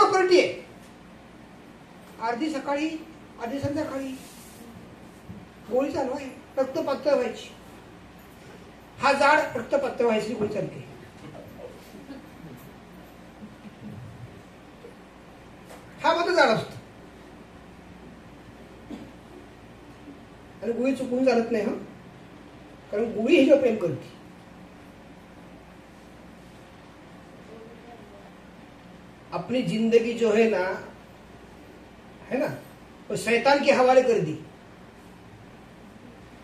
Property आहे. अर्धी सकाळी अर्धी संध्याकाळी गोळी चालू आहे. रक्त पातळ व्हायची. हा जाड रक्त पातळ व्हायची गोळी चालते. हा मात्र जाड असतो. आणि गोळी चुकून चालत नाही. कारण गोळी हे जो प्रेम करते. अपनी जिंदगी जो है ना वो शैतान के हवाले कर दी.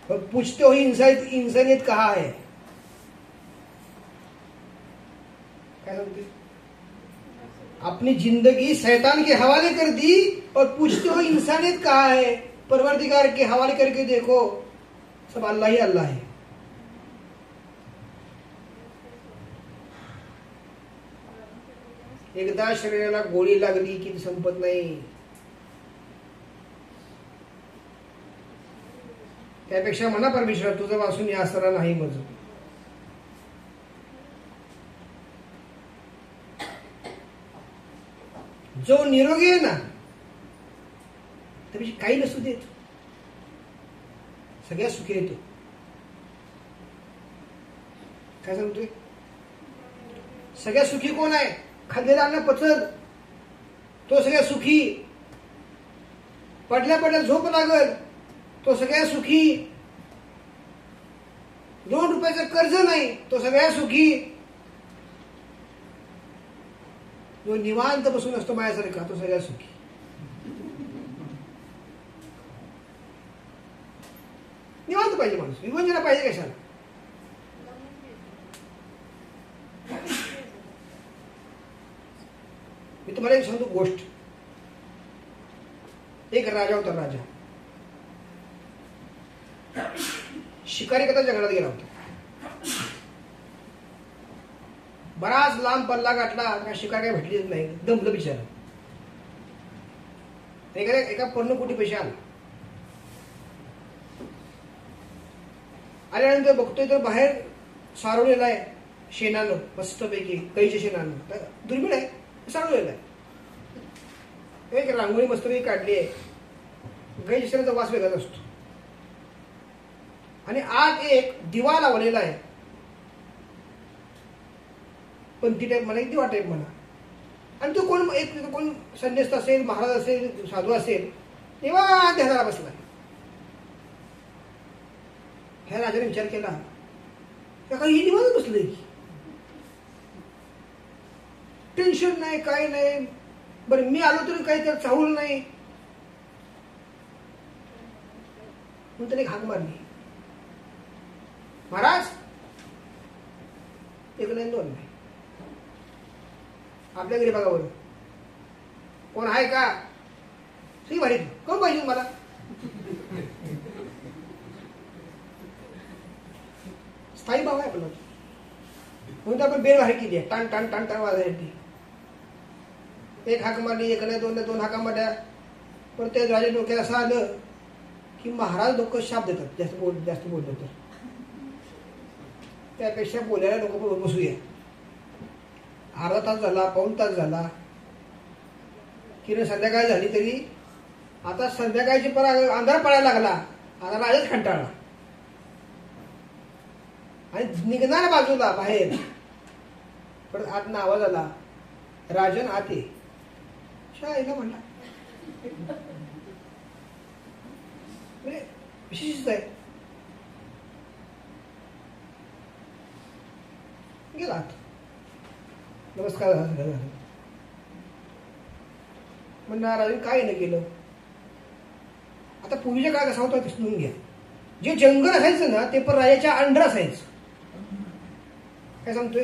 और पूछते हो इंसानियत कहाँ है. क्या समझते? अपनी जिंदगी शैतान के हवाले कर दी और पूछते हो इंसानियत कहाँ है. परवरदिगार के हवाले करके देखो, सब अल्लाह ही अल्लाह है. एकदा शरीराला गोळी लागली की संपत नाही. त्यापेक्षा म्हणा परमेश्वर तुझं वासून या असरा नाही मज. जो निरोगी आहे ना त्यापेक्षा काही नसू देत, सगळ्यात सुखी येतो. काय सांगतोय? सगळ्यात सुखी कोण आहे? खाल्लेलं अन्न पचल तो सगळ्यात सुखी. पडल्या पडल्या झोप लागल तो सगळ्यात सुखी. 2 रुपयाचं कर्ज नाही तो सगळ्यात सुखी. जो निवांत बसून असतो माझ्यासारखा तो सगळ्यात सुखी. निवांत पाहिजे माणूस. विवंजना पाहिजे कशाला? मी तुम्हाला एक सांगतो गोष्ट. एक राजा होता. राजा शिकारी करता जंगलात गेला होता. बराच लांब पल्ला गाठला, शिकार काही भेटलीच नाही. दमलं बिचारा. एका पर्णकुटी पैसे आल्यानंतर बघतोय तर बाहेर सारवलेला आहे शेणानं, मस्तपैकी कैच्या शेणानं. दुर्मिळ आहे, सारवलेला आहे. एक रांगोळी मस्तपैकी काढली आहे. गाईच्या शेणाचा वास वेगळाच असतो. आणि आत एक दिवा लावलेला आहे. पंथी टाईप म्हणा, एक दिवा टाईप म्हणा. आणि तो कोण संन्यास्त असेल, महाराज असेल, साधू असेल, तेव्हा ध्यानाला बसला. ह्या राजाने विचार केला काही ही निवांत बसले, टेन्शन नाही, काही नाही. बरं मी आलो तरी काही त्याला चाहूल नाही. म्हणून त्याने हाक मारली. महाराज, एक नाही दोन नाही, आपल्या घरी बघा बरं कोण आहे का? सी माहित कोण पाहिजे मला? स्थायी भाव आहे आपला. म्हणून आपण बेल बाहेर केली आहे. टाण टाण टाण टाण वाजायची. एक हाक मारली, एक नाही दोन नाही, 2 हाका मारल्या. पण ते राजा डोक्याला असं आलं की महाराज लोक शाप देतात जास्त बोललं तर. त्यापेक्षा बोलायला लोक बसूया. अर्धा तास झाला, पाऊण तास झाला, किरण संध्याकाळ झाली तरी आता संध्याकाळची अंधार पडायला लागला. आता राजाच कंटाळला आणि निघणार बाजूला बाहेर. पण आतनं आवाज आला, राजन आत ये. शाळेला म्हणला विशेषच आहे. गेला आत. नमस्कार झाला. म्हणणार राजन काय नाही केलं. आता पूर्वीच्या काळ कसा होता ते समजून घ्या. जे जंगल असायचं ना ते पण राजाच्या अंडर असायचं. काय सांगतोय?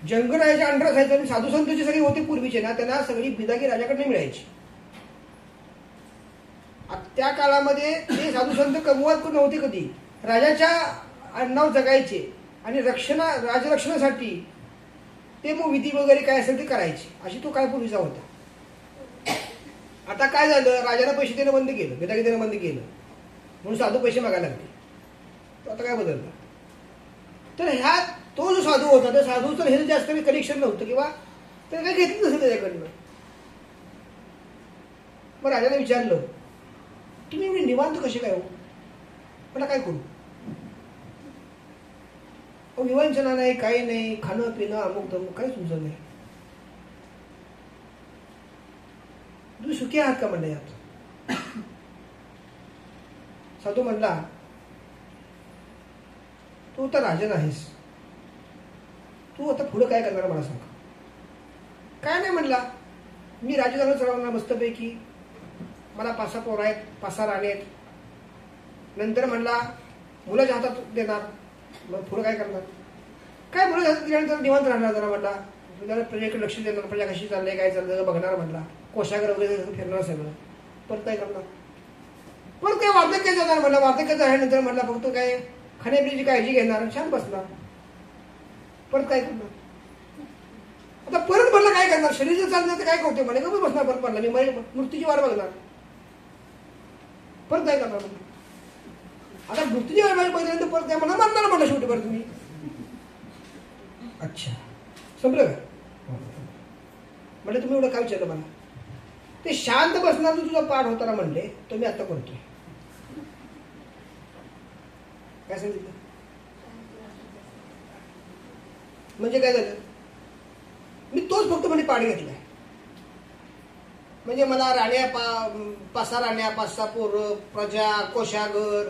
जंगल राजाच्या अंडर असायचं. आणि साधू संत जे सगळे होते पूर्वीचे ना त्यांना सगळी बिदागी राजाकडे मिळायची. त्या काळामध्ये ते साधू संत कमवत नव्हते कधी. राजाच्या अन्नावर जगायचे आणि राजरक्षणासाठी ते मग विधी वगैरे काय असेल ते करायचे. अशी तो काळ पूर्वीचा होता. आता काय झालं, राजाला पैसे देणं बंद केलं, बिदागी देणं बंद केलं, म्हणून साधू पैसे मागायला लागले. तो आता काय बदलला? तर ह्या तो जो साधू होता त्या साधूचं हे जास्त कनेक्शन नव्हतं किंवा तर काय घेतलं नसेल त्याच्याकडनं. मग राजाने विचारलं, तुम्ही मी निवांत कसे काय हो, मला काय करू? विवंचना नाही, काही नाही, खाणं पिणं अमुक तमुक काही सुचत नाही. तुम्ही सुखी आहात का म्हणलं यात? साधू म्हणला, तू तर राजन आहेस, तू आता पुढे काय करणार मला सांग. काय नाही म्हणला, मी राज्य चालू चालवणार मस्तपैकी, मला 5-6 पोरं आहेत, 5-6 राणे आहेत. नंतर म्हणला मुलाच्या हातात देणार, मग पुढे काय करणार? काय मुलाच्या हातात दिल्यानंतर निवांत राहणार जरा म्हणला, त्याला प्रजेकडे लक्ष देणार, प्रजा कशी चाललंय काय चाललंय बघणार म्हणला, कोशागर वगैरे फिरणार सगळं. परत काय करणार? परत काय वार्धक्य जाणार म्हणला, वार्धक्य झाल्यानंतर म्हणला फक्त काय खाण्यापिण्याची काळजी घेणार, छान बसणार. परत काय करणार? आता परत म्हणला काय करणार? शरीर जर चालणार तर काय करते म्हणे, का बसणार परत म्हणला, मी मृत्यूची वाट बघणार. परत काय करणार? आता मृत्यूची वाट बघितल्यानंतर परत काय म्हणा मारणार म्हणलं शेवटी परत तुम्ही. अच्छा संपलं का? म्हणजे तुम्ही एवढं काय विचारलं मला? ते शांत बसणार तुझा पाठ होताना म्हणले, तो मी आता करतोय. काय सांगितलं? म्हणजे काय झालं? मी तोच फक्त म्हणजे पाठ घेतलाय. म्हणजे मला राण्या 5-6 राण्या, 5-6 पोरं, प्रजा, कोशागर,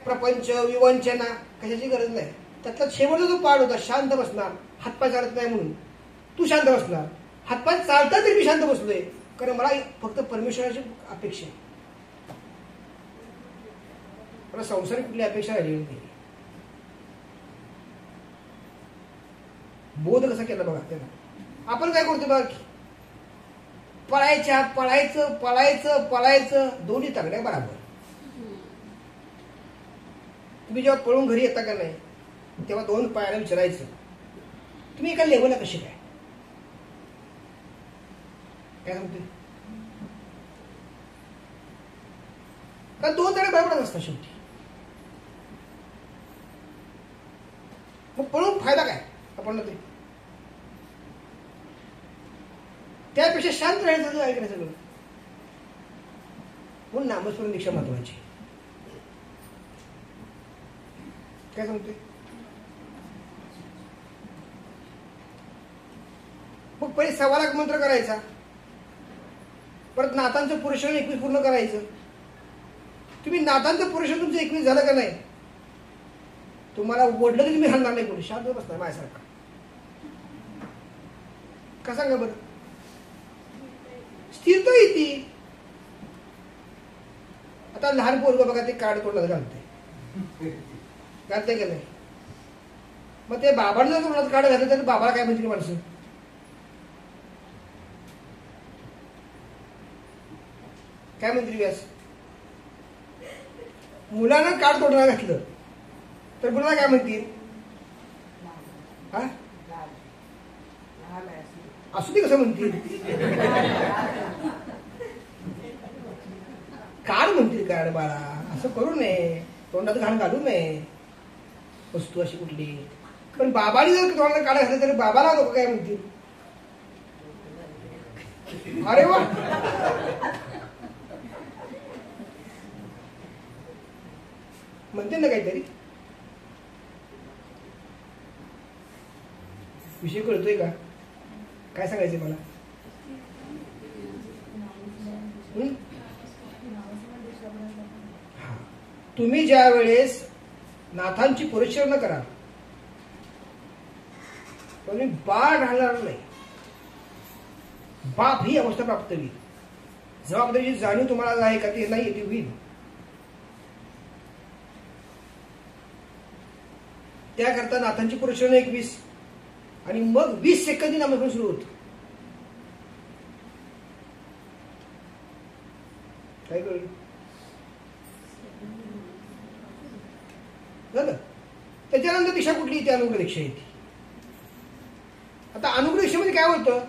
प्रपंच, विवंचना कशाची गरज नाही. त्यातला शेवटचा जो पाठ होता, शांत बसणार, हातपाय चालत नाही म्हणून तू शांत बसणार, हातपाय चालतात तरी मी शांत बसलोय, कारण मला फक्त परमेश्वराची अपेक्षा आहे. मला संसारिक कुठली अपेक्षा राहिली नाही. बोध कसा केला बघा त्याला. आपण काय करतो बघा, पळायचं पळायचं पळायचं, दोन्ही तगड्या बराबर. तुम्ही जेव्हा पळून घरी येता का नाही, तेव्हा 2 पायाला विचारायचं, तुम्ही एका लेवलला कशी काय? काय सांगते? का 2 तगडे बरोबरच असतात शेवटी. मग पळून फायदा काय आपण ते? त्यापेक्षा शांत राहायचं, ऐकायचं सगळं. म्हणून नामस्मरण दीक्षा महत्वाची. काय सांगते? मग पहिले 1.25 लाख मंत्र करायचा, परत नाथांचं पुरुषण 21 पूर्ण करायचं. तुम्ही नाथांचं पुरुषण तुमचं 21 झालं का नाही, तुम्हाला ओढलं की तुम्ही हलणार नाही, कोणी शांत बसणार माझ्यासारखा. का सांगा बरं? स्थिरता येते. आता लहान पोरगं बघा, ते कार्ड तोंडात घालते का नाही? मग ते बाबांना जर तोंडात कार्ड घातलं तर बाबाला काय म्हणतील माणसं? काय म्हणतील व्यास? मुलांना कार्ड तोंडात घातलं तर मुलाला काय म्हणतील? हा असू दे कसं म्हणतील? कार्ड म्हणतील, कार्ड बाळा असं करू नये, तोंडात घाण घालू नये वस्तू अशी कुठली. पण बाबाने जर तोंडात कार्ड घातलं तर बाबाला लोक काय म्हणतील? अरे वा, म्हणते ना काहीतरी. विषय कळतोय का? काय सांगायचंय मला? तुम्ही ज्या वेळेस नाथांची परिचर्या कराल, तुम्ही बाळ राहणार नाही. बाप ही अवस्था प्राप्त होईल. जबाबदारीची जाणीव तुम्हाला आहे का? ती नाही, ती होईल. त्याकरता नाथांची परिचर्या 21 आणि मग 20 सेकंद नामस्मरण सुरू होत. काय कळलं? झालं. त्याच्यानंतर दीक्षा कुठली येते? अनुग्रह दीक्षा येते. आता अनुग्रह दीक्षेमध्ये काय होतं?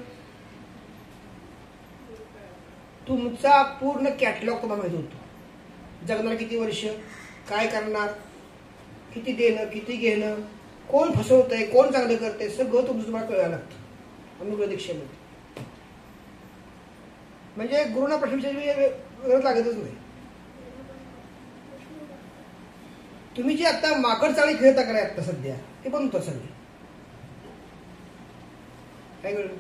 तुमचा पूर्ण कॅटलॉग तुम्हाला माहित होतो. जगणार किती वर्ष, काय करणार, किती देणं, किती घेणं, कोण फसवतंय, कोण चांगलं करतंय, सगळं तुमचं तुम्हाला कळायला लागतं. अनुग्रह दीक्षेमध्ये. म्हणजे गुरुना प्रश्न गरज लागतच नाही. तुम्ही जे आता माकड चाळी खेळता करा आता सध्या ते पण होतं सगळे काय कळलं.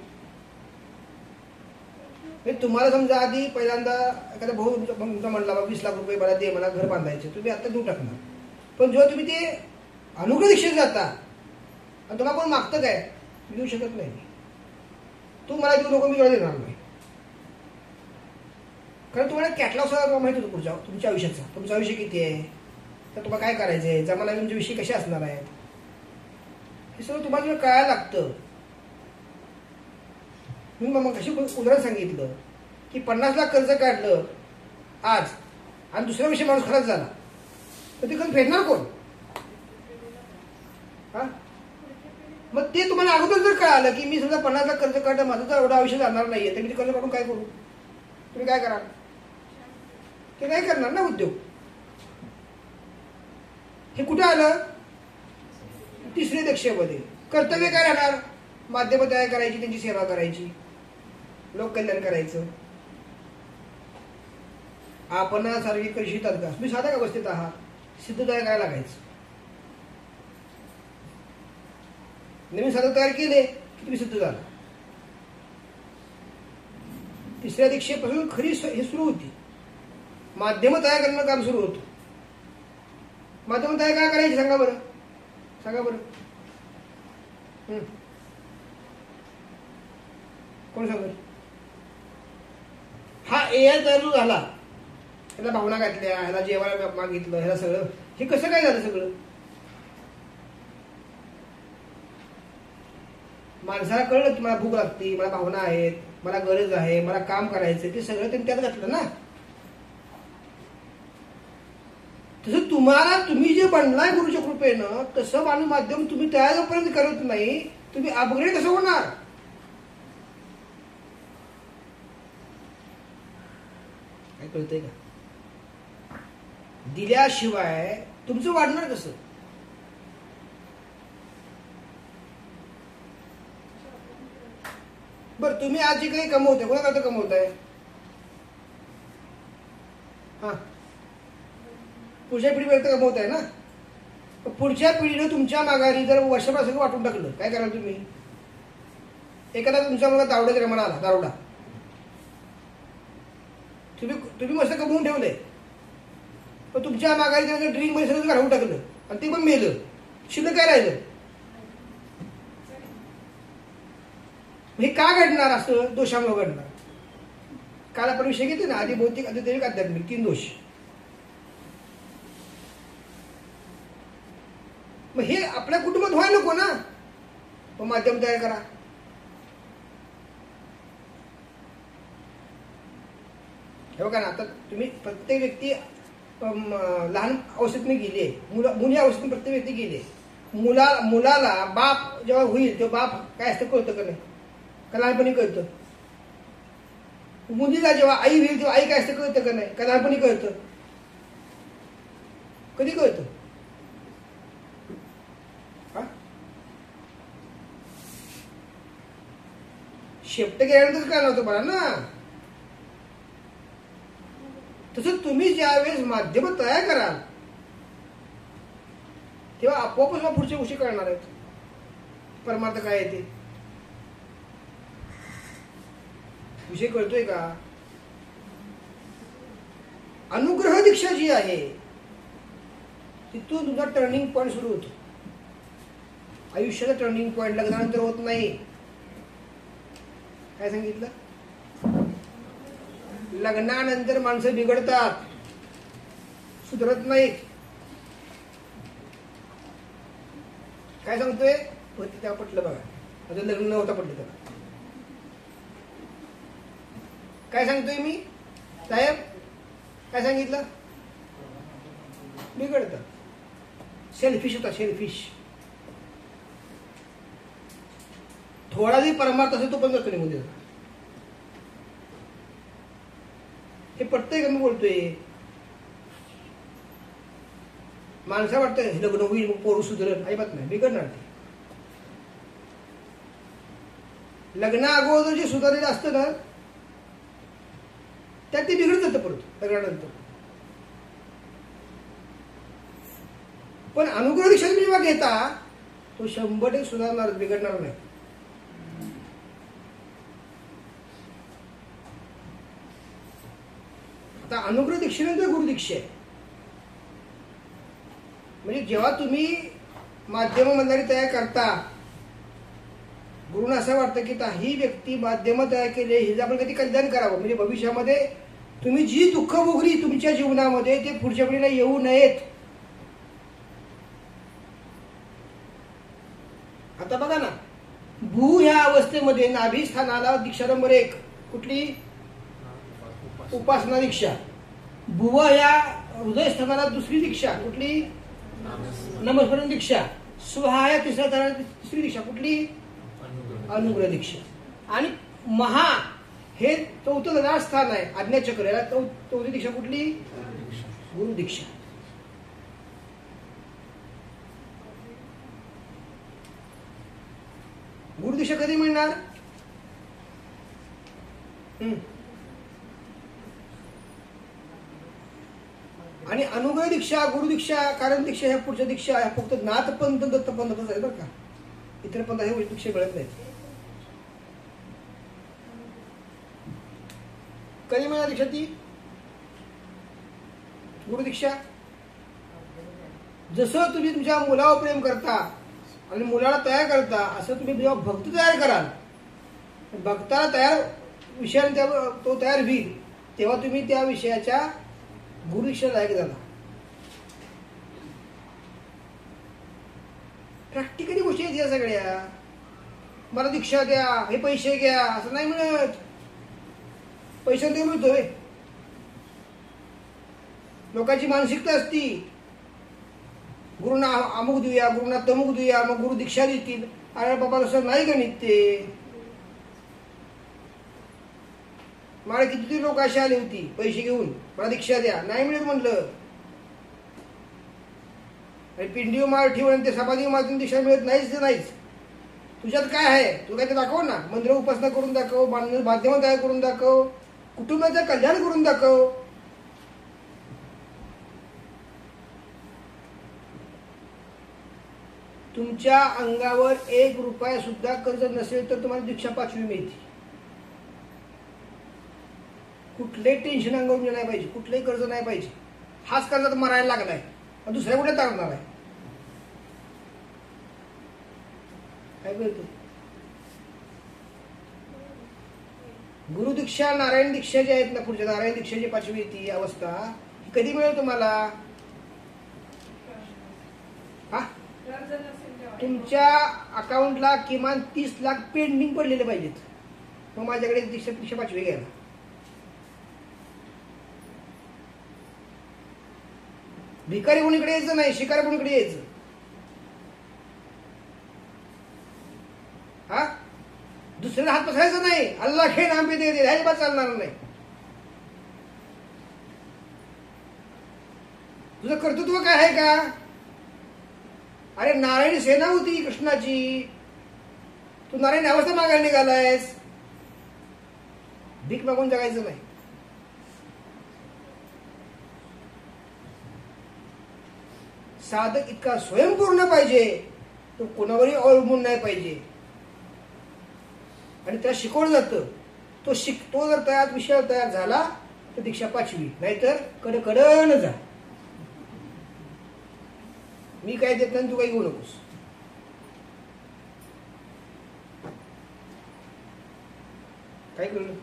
तुम्हाला समजा आधी पहिल्यांदा एखादा भाऊ तुमचा म्हणला 20 लाख रुपये मला दे, मला घर बांधायचे, तुम्ही आता देऊ टाकणार. पण जेव्हा तुम्ही ते अनुग्रह दीक्षेत जाता आणि तुम्हाला कोण मागतं काय, देऊ शकत नाही. तू मला देऊ नको, मी तुला देणार नाही. कारण तुम्हाला कॅटलॉग सगळं माहित होतं पुढच्या तुमच्या आयुष्याचा. तुमचं आयुष्य किती आहे, तर तुम्हाला काय करायचंय, जमाना तुमचे विषय कसे असणार आहेत, हे सगळं तुम्हाला कळायला लागतं. मी मग कशी उदाहरण सांगितलं की 50 लाख कर्ज काढलं आज आणि दुसऱ्या वर्षी माणूस खराब झाला तर ते कर्ज फेडणार कोण. हा मग ते तुम्हाला अगोदर जर कळालं की मी समजा 50 लाख कर्ज काढलं, माझं तर एवढं आयुष्य जाणार नाहीये, तर मी ते कर्ज काढून काय करू. तुम्ही काय कराल, ते काय करणार ना उद्योग. हे कुठे आलं, तिसऱ्या दीक्षेमध्ये. कर्तव्य काय राहणार, माध्यम तयार करायची, त्यांची सेवा करायची, लोककल्याण करायचं. आपण सार्वजनिक करीतात का, तुम्ही साध्या अवस्थेत आहात, सिद्ध तयार करायला लागायचं. नवीन साधक तयार केले की तुम्ही सिद्ध झाला. तिसऱ्या दीक्षेपासून खरी हे सुरू होती. माध्यम तयार करणं काम सुरू होतं. माध्यम तयार काय करायची सांगा बरं, सांगा बरं. कोण सांगत. हा एआय तयार झाला, ह्याला भावना घातल्या, ह्याला जेवायला मागितलं, ह्याला सगळं, हे कसं काय झालं सगळं. माणसाला कळलं की मला भूक लागते, मला भावना आहेत, मला गरज आहे, मला काम करायचं, ते सगळं त्यांनी त्यात घातलं ना. तसं तुम्हाला तुम्ही जे बनलाय गुरुच्या कृपेनं, तसं मानव माध्यम तुम्ही तयार जोपर्यंत करत नाही, तुम्ही अपग्रेड कसं होणार. काय कळतंय का. दिल्याशिवाय तुमचं वाढणार कसं. बरं तुम्ही आज जे काही कमवताय, कोणाकरता कमवताय. हा पुढच्या पिढीपर्यंत कमवताय ना. पुढच्या पिढीनं तुमच्या माघारी जर वर्षभर सगळं वाटून टाकलं, काय कराल तुम्ही. एखादा तुमचा मुलगा दावड्यात रमाला आला, दारोडा, तुम्ही मस्त कमवून ठेवलंय, पण तुमच्या माघारी ड्रिंक मध्ये सगळं घालवून टाकलं आणि ते पण मेलं, शिल्लक काय राहिलं. हे का घडणार, असं दोषामुळे घडणार. काल आपण विषय घेतले ना, आधी भौतिक, आध्यात्मिक, आध्यात्मिक, 3 दोष. मग हे आपल्या कुटुंबात व्हायला नको ना. मग माध्यम तयार करा. हे बघा ना, आता तुम्ही प्रत्येक व्यक्ती लहान अवस्थेतून गेली, मुली अवस्थेतून प्रत्येक व्यक्ती गेली. मुलाला बाप जेव्हा होईल तेव्हा बाप काय असतं कळतं का नाही, का लहानपणी कळतं. मुलीला जेव्हा आई होईल तेव्हा आई काय असतं कळतं का नाही, का लहानपणी कळतं. कधी कळतं. शेपट गेल्यानंतर काय नव्हतं मला ना. तसं तुम्ही ज्यावेळेस माध्यम तयार कराल तेव्हा आपोआपच पुढच्या गोष्टी कळणार आहेत. परमार्थ काय आहे ते विषय कळतोय का. अनुग्रह दीक्षा जी आहे तिथून तुझा टर्निंग पॉईंट सुरू होतो. आयुष्याचा टर्निंग पॉईंट लग्नानंतर होत नाही. काय सांगितलं, लग्नानंतर माणसं बिघडतात, सुधरत नाहीत. काय सांगतोय, पती तेव्हा पटलं बघा, माझं लग्न नव्हतं पटलं त्याला. काय सांगतोय मी साहेब, काय सांगितलं, बिघडतं. सेल्फिश होता, सेल्फिश. थोडा जरी परमार्थ असेल तो पण जातो निघून देतो. हे पटतंय का मी बोलतोय. माणसा वाटतं लग्न होईल मग पोरू सुधरण, अजिबात नाही, बिघडणार ते. लग्ना अगोदर जे सुधारलेलं असतं ना त्यात ते बिघडत जातं परत लग्नानंतर. पण अनुग्रह दीक्षा तुम्ही जेव्हा घेता तो 100% सुधारणार, बिघडणार नाही. आता अनुग्रह दीक्षेनंतर गुरुदीक्षा आहे. म्हणजे जेव्हा तुम्ही माध्यम मंडळी तयार करता, गुरुना असं वाटतं की ही व्यक्ती माध्यम तयार केले, हिचं आपण कधी कल्याण करावं, म्हणजे भविष्यामध्ये तुम्ही जी दुःख भोगली तुमच्या जीवनामध्ये ते पुढच्या पिढीला येऊ नयेत. आता बघा ना, भू ह्या अवस्थेमध्ये नाभी स्थानाला दीक्षा नंबर 1 कुठली? उपासना दीक्षा. भुव या हृदय स्थानाला दुसरी दीक्षा कुठली? नामस्मरण दीक्षा. स्वहा या तिसऱ्या स्थानाला तिसरी दीक्षा कुठली? अनुग्रह दीक्षा. आणि महा हे चौथं स्थान आहे आज्ञाचक्र, याला चौथी दीक्षा कुठली? गुरु दीक्षा. गुरु दीक्षा कधी मिळणार? आणि अनुग्रह दीक्षा, गुरु दीक्षा, कारण दीक्षा ह्या पुढच्या दीक्षा ह्या फक्त नाथपंथ दत्तपंथच आहे बरं का, इतर पंथ हे दीक्षा मिळत नाहीत. कधी मिळणार दीक्षा ती? गुरु दीक्षा. जसं तुम्ही तुमच्या मुलावर प्रेम करता आणि मुलाला तयार करता, असं तुम्ही जेव्हा भक्त तयार कराल, भक्ताला तयार विषयाने तो तयार होईल, तेव्हा तुम्ही त्या विषयाच्या गुरु दीक्षा लायक झाला. प्रॅक्टिकली गोष्टी आहेत या सगळ्या. मला दीक्षा द्या, हे पैसे घ्या, असं नाही मिळत. पैसे ते मिळतोय. लोकांची मानसिकता असती, गुरुना अमुक देऊया, गुरुना तमुक देऊया, मग गुरु दीक्षा देतील. अरे बाबा तसं नाही गणित ते. मला किती लोक अशी आली होती पैसे घेऊन, मला दीक्षा द्या, नाही मिळत म्हणलं. पिंडी माळ ठेवून ते समाधी माळून दीक्षा मिळत नाहीच. नाहीच. तुझ्यात काय आहे? तू काय ते दाखव ना. मंदिर उपासना करून दाखव, माध्यम तयार करून दाखव, कुटुंबाचं कल्याण करून दाखव. तुमच्या अंगावर 1 रुपया सुद्धा कर्ज नसेल तर तुम्हाला दीक्षा 5वी मिळते. कुठलंही टेन्शन अंगावर नाही पाहिजे, कुठलंही कर्ज नाही पाहिजे. हाच कर्जात मरायला लागलाय, दुसऱ्या कुठे तारणार आहे? काय करतो? गुरु दीक्षा, नारायण दीक्षा जे आहेत ना, पुढच्या नारायण दीक्षाची 5वी ती अवस्था कधी मिळेल तुम्हाला? हा, तुमच्या अकाउंटला किमान 30 लाख पेंडिंग पडलेले पाहिजेत, मग माझ्याकडे दीक्षा 5वी घ्यायला. भिकारी कोणीकडे यायचं नाही, शिकारी कोणीकडे यायचं. हा, दुसऱ्याला हात पसरायचा नाही. अल्लाह खे नाम पे दे दे, ह्याची बात चालणार नाही. तुझं कर्तृत्व काय आहे का? अरे नारायण सेना होती कृष्णाची, तू नारायण अवस्था मागायला निघालायस. भीक मागून जगायचं नाही. साधक इतका स्वयंपूर्ण पाहिजे, तो कोणावरही अवलंबून नाही पाहिजे. आणि त्याला शिकवलं जातं, तो जर तयार विषय तयार झाला तर दीक्षा 5वी, नाहीतर कडकडन जा. मी काय देत नाही, तू काही घेऊ नकोस. काय कळलं?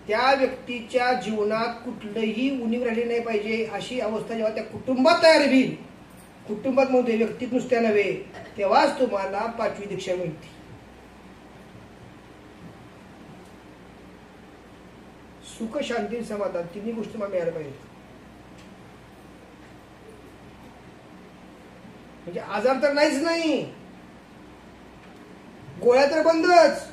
त्या व्यक्तीच्या जीवनात कुठलंही उणीव राहिली नाही पाहिजे. अशी अवस्था जेव्हा त्या कुटुंबात तयार होईल, कुटुंबात मध्ये व्यक्तीत नुसत्या नव्हे, तेव्हाच तुम्हाला 5वी दीक्षा मिळते. सुख, शांती, समाधान, तिन्ही गोष्टी मला मिळायला पाहिजे. म्हणजे आजार तर नाहीच नाही, गोळ्या तर बंदच.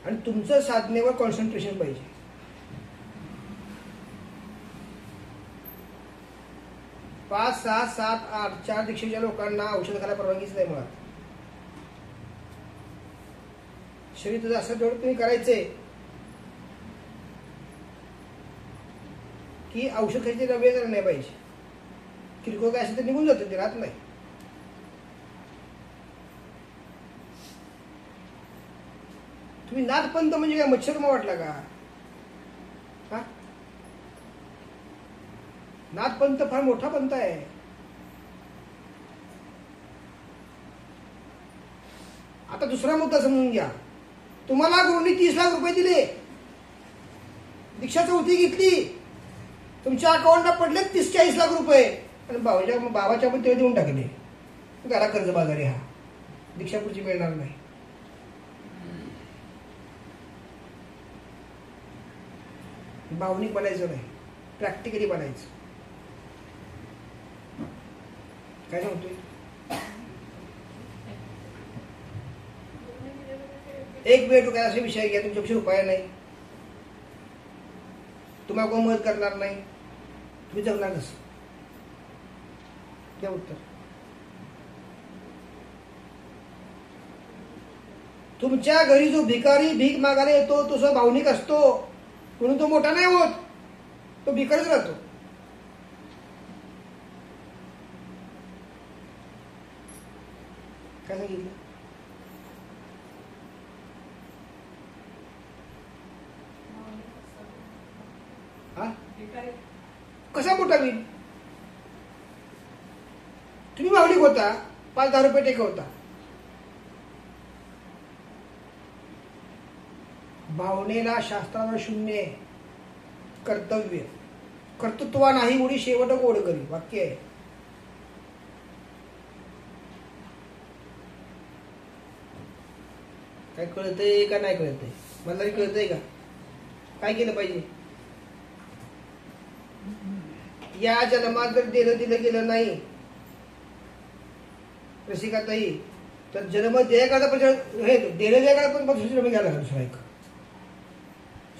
आणि तुमचं साधनेवर कॉन्सन्ट्रेशन पाहिजे. 5, 6, 7, 8 4 दीक्षेच्या लोकांना औषध खायला परवानगीच नाही मुळात. शरीर तुझं असं तेवढं तुम्ही करायचंय की औषध खायची वेळ करायला नाही पाहिजे. किरकोळ काय असेल तर निघून जातं, ते राहत नाही. तुम्ही नाथपंथ म्हणजे काय मच्छर मग वाटला का? हा, नाथपंथ फार मोठा पंथ आहे. आता दुसरा मुद्दा समजून घ्या. तुम्हाला गुरुंनी 30 लाख रुपये दिले, दीक्षा चौथी घेतली, तुमच्या अकाउंटला पडले 30-40 लाख रुपये, आणि बाबाच्या पण ते देऊन टाकले. घरा कर्ज बाजारी हा, दीक्षा पुढची मिळणार नाही. भावनिक बनायचं नाही, प्रॅक्टिकली बनायचं. काय सांगतोय? एक वेळ काय असे विषय घ्या तुमच्यापेक्षा उपाय नाही, तुम्हाला कोण मदत करणार नाही, तुम्ही जगणार कसं? द्या उत्तर. तुमच्या घरी जो भिकारी भीक मागायला येतो तो जो भावनिक असतो, म्हणून तो मोठा नाही होत, तो भिकारीच राहतो. काय सांगितलं? हा, कसा मोठा होईल? तुम्ही भावनिक होता, 5-10 रुपये टेकवता. भावनेला शास्त्राला शून्य, कर्तव्य कर्तृत्वा नाही उडी शेवट गोड करी, वाक्य आहे. काय कळतंय का नाही कळतंय? मला तरी कळतंय का? काय केलं पाहिजे? या जन्मात जर दिलं गेलं नाही रसिकाताई, तर जन्म देयकाचा पण देणं देयकाला पण जन्म घ्यायला लागला दुसरा एक.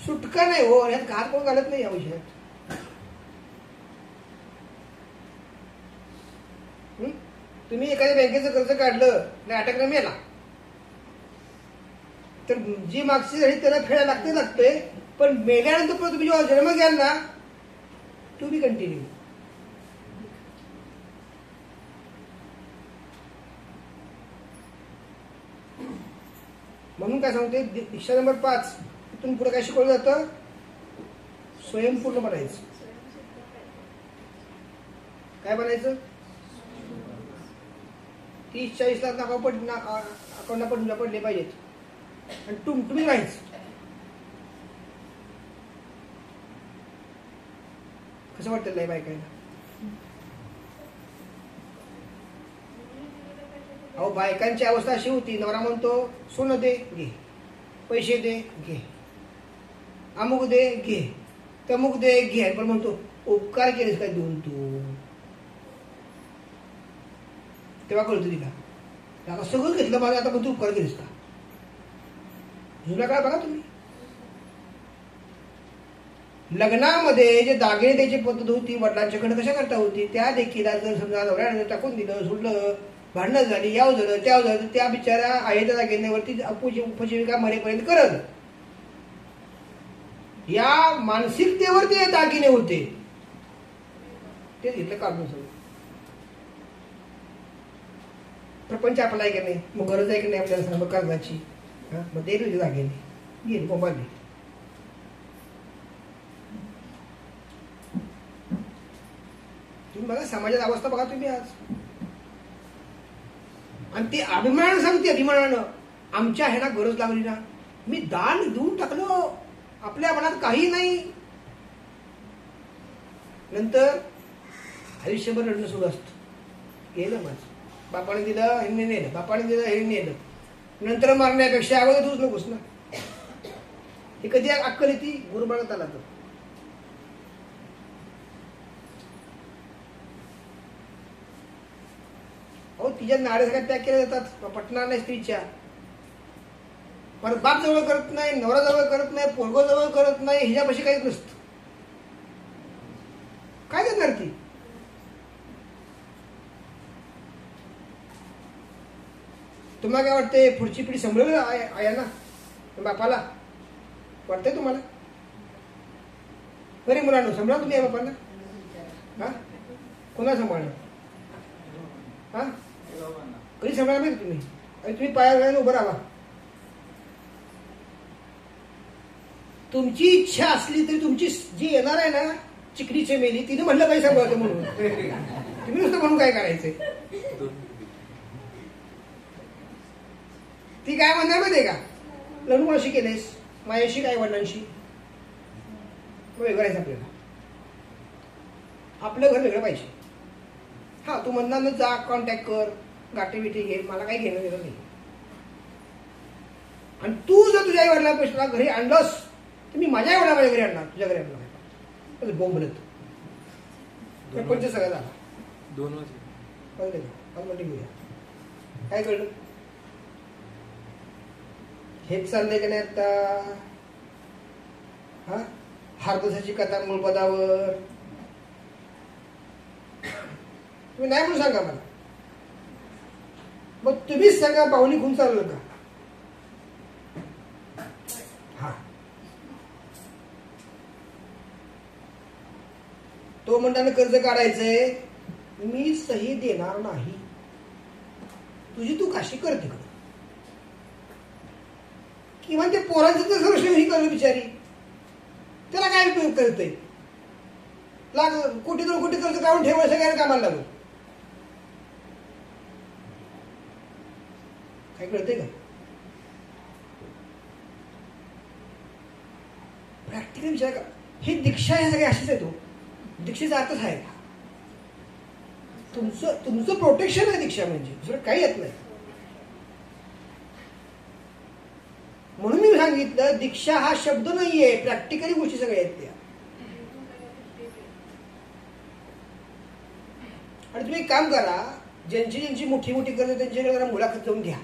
सुटका नाही हो, यात घात कोण घालत नाही या विषयात. तुम्ही एखाद्या बँकेचं कर्ज काढलं आणि अटकला मेला, तर जी मागची झाली त्याला फेडायला लागते, पण मेल्यानंतर पण तुम्ही जेव्हा जन्म घ्याल ना, टू बी कंटिन्यू. म्हणून काय सांगते, दीक्षा नंबर 5 इथून पुढे काय शिकवलं जातं? स्वयंपूर्ण बनायचं. काय बनायचं? 30-40 लाख अकाउंटला पडले पाहिजेत, आणि तुम्ही राहायचं. कसं वाटतं नाही बायकायला? अहो, बायकांची अवस्था अशी होती, नवरा म्हणतो सोनं दे घे, पैसे दे घे, अमुक दे घे, तमुक दे घे, पण म्हणतो उपकार केलेस काय देऊन तू? तेव्हा कळतो तिला, आता सगळं घेतलं मला, आता पण तू उपकार केलीस का? जुना काळ बघा तुम्ही. लग्नामध्ये जे दागिने द्यायची पद्धत होती वडिलांच्याकडे कशा करता होती, त्या देखील जर समजा नवऱ्याने टाकून दिलं, सोडलं, भांडणं झाली, याव झालं त्याव झालं, त्या बिचारा आहे त्या दागिन्यावरती उपजीविका मरेपर्यंत करत. या मानसिकतेवर ते दागिने होते, ते घेतलं काढून सगळं. प्रपंच आपला आहे की नाही, मग गरज आहे की नाही आपल्याला सांग कर्जाची, मग दे तुझे दागिने घे मोबाईल. तुम्ही बघा समाजात अवस्था बघा तुम्ही आज, आणि ते अभिमानानं सांगते, अभिमानानं आमच्या ह्याला गरज लागली ना, मी दान देऊन टाकलो, आपल्या मनात काही नाही. नंतर आयुष्यभर रडणं सुरू असतं, गेलं माझं, बापाने दिलं हे नेलं, बापाने दिलं हे नेलं. नंतर मारण्यापेक्षा अगोदर तूच नकोस ना. हे कधी अक्कल येते? गुरुबाळात आला तर. अहो, तिच्या नाड्या सगळ्या पॅक केल्या जातात, पटणार नाही स्त्रीच्या. परत बाप जवळ करत नाही, नवरा जवळ करत नाही, पोरगो जवळ करत नाही, हिच्यापाशी काहीच नसतं. काय करणार ती? तुम्हाला काय वाटतंय पुढची पिढी सांभाळेल आयांना बापाला वाटतंय तुम्हाला? बरे मुलांना सांभाळा तुम्ही आई बापांना. हा कोणा सांभाळणार? हा कधी सांभाळा माहिती तुम्ही? आणि तुम्ही पाया उभं राहा. तुमची इच्छा असली तरी तुमची जी येणार आहे ना चिकनी चमेली तिने म्हणलं पाहिजे सांभाळतं म्हणून. तुम्ही नुसतं म्हणून काय करायचंय? ती काय म्हणणार माहितीये का? लग्न कोणाशी केलेस? माझ्याशी काय वडिलांशी? वेगळं आहे आपल्याला. आपलं घर वेगळं पाहिजे. हा तू म्हणणार ना जा कॉन्टॅक्ट कर गाठी बिठी घे मला काही घेणं देणं नाही. आणि तू जर तुझ्या आई वडिलांपेक्षा घरी आणलंस तर मी माझ्या आई वडिलांच्या घरी आणणार तुझ्या घरी आणणार बोंबलत पंच सगळं झाला. 2 वर्ष घेऊया काय कळलं? हेच चाललंय का नाही आता? हा हार्दसाची कथा मूळपदावर तुम्ही नाही म्हणून सांगा मला. मग तुम्हीच सांगा पाहुणी खून चाललं का? हा तो म्हणताना कर्ज काढायचंय मी सही देणार नाही. तुझी तू काशी कर तिकडं. किंवा ते पोरांचं तर संरक्षण ही करत बिचारी त्याला काय उपयोग करतंय? कोटी 2 कोटी कर्ज काढून ठेवायचं सगळ्यांना कामाला लागलं. काय कळतंय का? प्रॅक्टिकल विचार करा. ही दीक्षा हे सगळे अशीच आहे. तो दीक्षेचा अर्थच आहे तुमचं प्रोटेक्शन आहे दीक्षा म्हणजे दुसरं काही येत नाही. म्हणून मी सांगितलं दीक्षा हा शब्द नाहीये प्रॅक्टिकली गोष्टी सगळ्या आहेत त्या. आणि तुम्ही एक काम करा ज्यांची मोठी मोठी कर्ज त्यांच्याकडे जरा मुलाखत जाऊन घ्या.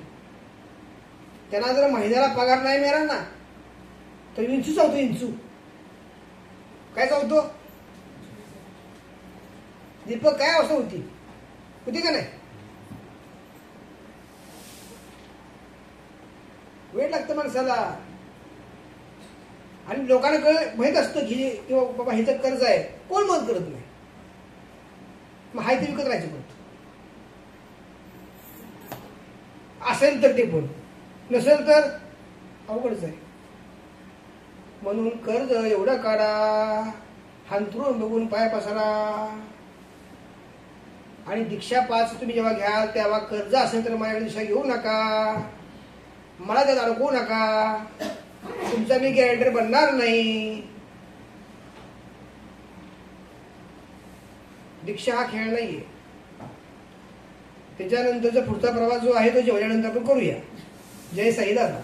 त्यांना जर महिन्याला पगार नाही मिळाला ना तर इंचू चावतो. इंचू काय चावतो? दीपक काय अवस्था होती का नाही? वेळ लागतं माणसाला. आणि लोकांना माहित असतं की किंवा बाबा ह्याचं कर्ज आहे कोण मदत करत नाही. मग हाय ते विकत राहायचं पडतं. असेल तर ते पण नसेल तर अवघडच आहे. म्हणून कर्ज एवढं काढा हांतरून बघून पाय पसारा. आणि दीक्षा 5 तुम्ही जेव्हा घ्याल तेव्हा कर्ज असेल तर माझ्याकडे दीक्षा घेऊ नका. मला त्यात अडकवू नका. तुमचा मी गॅरेंटर बनणार नाही. दीक्षा हा खेळ नाहीये. त्याच्यानंतरचा पुढचा प्रवास जो आहे तो जेवल्यानंतर आपण करूया. जय साईदादा.